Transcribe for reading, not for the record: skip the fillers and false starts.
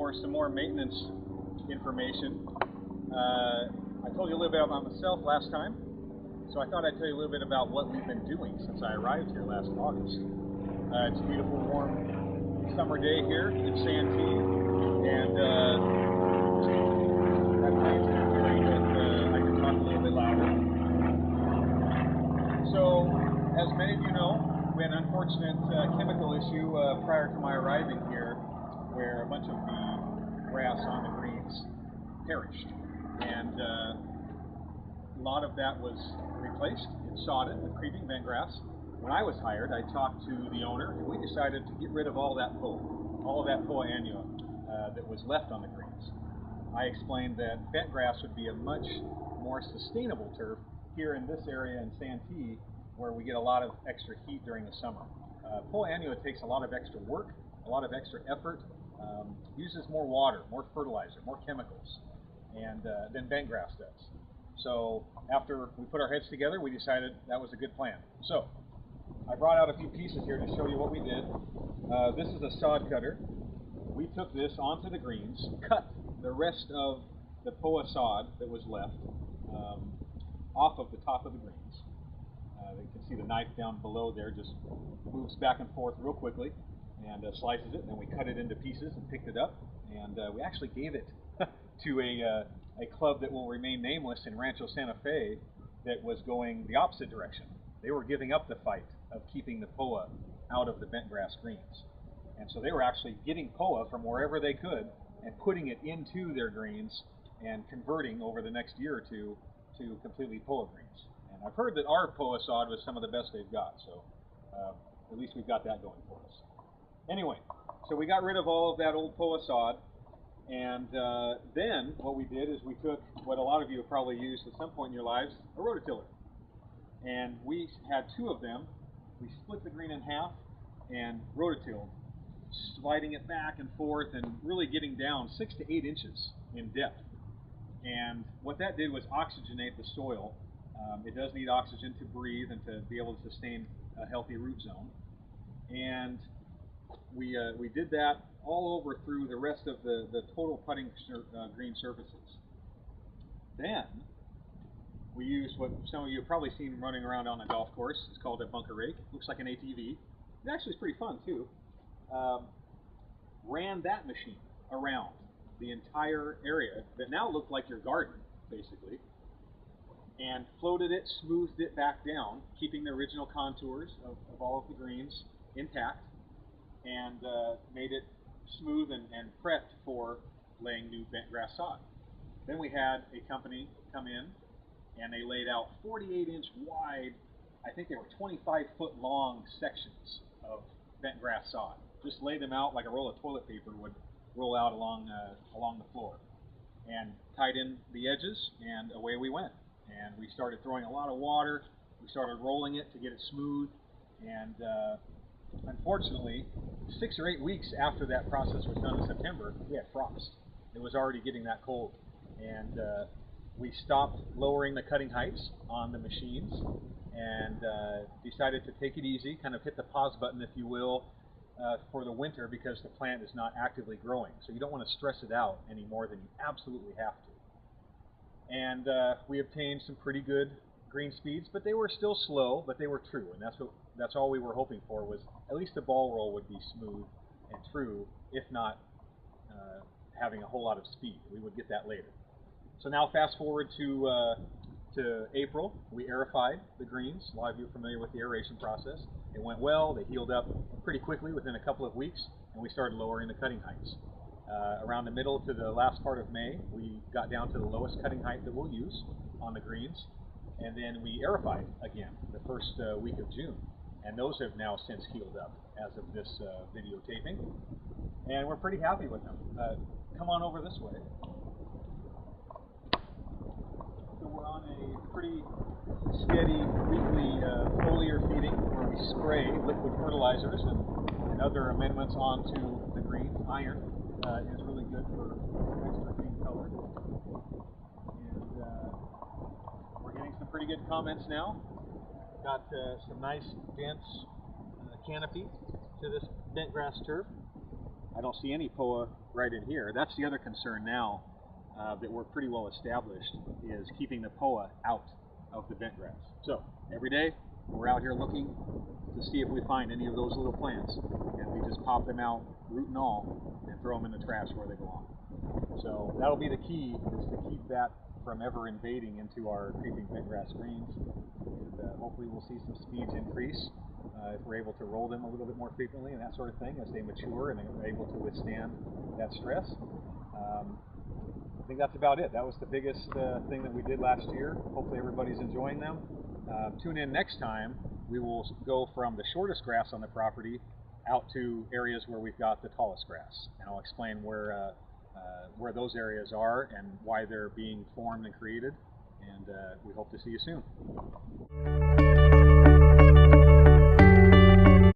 for some more maintenance information. I told you a little bit about myself last time, so I thought I'd tell you a little bit about what we've been doing since I arrived here last August. It's a beautiful, warm summer day here in Santee, and that plane's great, but I can talk a little bit louder. So, as many of you know, we had an unfortunate chemical issue prior to my arriving here, where a bunch of the grass on the greens perished, and a lot of that was replaced and sodded with creeping bent grass. When I was hired, I talked to the owner, and we decided to get rid of all that POA, annua that was left on the greens. I explained that bent grass would be a much more sustainable turf here in this area in Santee, where we get a lot of extra heat during the summer. POA annua takes a lot of extra work, a lot of extra effort, uses more water, more fertilizer, more chemicals, and than bent grass does. So after we put our heads together, we decided that was a good plan. So I brought out a few pieces here to show you what we did. This is a sod cutter. We took this onto the greens, cut the rest of the POA sod that was left off of the top of the greens. You can see the knife down below there just moves back and forth real quickly and slices it, and then we cut it into pieces and picked it up, and we actually gave it to a club that will remain nameless in Rancho Santa Fe that was going the opposite direction. They were giving up the fight of keeping the POA out of the bent grass greens, and so they were actually getting POA from wherever they could and putting it into their greens and converting over the next year or two to completely POA greens. And I've heard that our POA sod was some of the best they've got, so at least we've got that going for us. Anyway, so we got rid of all of that old POA sod, and then what we did is we took what a lot of you have probably used at some point in your lives, a rototiller. And we had two of them. We split the green in half and rototilled, sliding it back and forth and really getting down 6 to 8 inches in depth. And what that did was oxygenate the soil. It does need oxygen to breathe and to be able to sustain a healthy root zone. And we did that all over through the rest of the total putting green surfaces. Then we used what some of you have probably seen running around on a golf course. It's called a bunker rake. Looks like an ATV. It actually is pretty fun too. Ran that machine around the entire area that now looked like your garden, basically, and floated it, smoothed it back down, keeping the original contours of all of the greens intact, and made it smooth and prepped for laying new bent grass sod. Then we had a company come in, and they laid out 48-inch wide, I think they were 25-foot long sections of bent grass sod. Just laid them out like a roll of toilet paper would roll out along the floor, and tied in the edges, and away we went. And we started throwing a lot of water. We started rolling it to get it smooth, and unfortunately, 6 or 8 weeks after that process was done in September, we had frost. It was already getting that cold, and we stopped lowering the cutting heights on the machines and decided to take it easy, kind of hit the pause button, if you will, for the winter, because the plant is not actively growing. So you don't want to stress it out any more than you absolutely have to. And we obtained some pretty good green speeds, but they were still slow, but they were true, and that's all we were hoping for, was at least the ball roll would be smooth and true, if not having a whole lot of speed. We would get that later. So now fast forward to April. We aerified the greens. A lot of you are familiar with the aeration process. It went well. They healed up pretty quickly within a couple of weeks, and we started lowering the cutting heights. Around the middle to the last part of May, we got down to the lowest cutting height that we'll use on the greens, and then we aerified again the first week of June, and those have now since healed up as of this videotaping, and we're pretty happy with them. Come on over this way. So we're on a pretty steady weekly foliar feeding, where we spray liquid fertilizers and other amendments onto the greens. Iron is really good for extra green color, and we're getting some pretty good comments now. Got some nice dense canopy to this bent grass turf, I don't see any POA right in here. That's the other concern now that we're pretty well established, is keeping the POA out of the bent grass. So every day we're out here looking to see if we find any of those little plants, and we just pop them out, root and all, and throw them in the trash where they belong. So that'll be the key, is to keep that from ever invading into our creeping bentgrass greens, and hopefully we'll see some speeds increase if we're able to roll them a little bit more frequently and that sort of thing as they mature and are able to withstand that stress. I think that's about it. That was the biggest thing that we did last year. Hopefully everybody's enjoying them. Tune in next time. We will go from the shortest grass on the property out to areas where we've got the tallest grass, and I'll explain where those areas are and why they're being formed and created, and we hope to see you soon.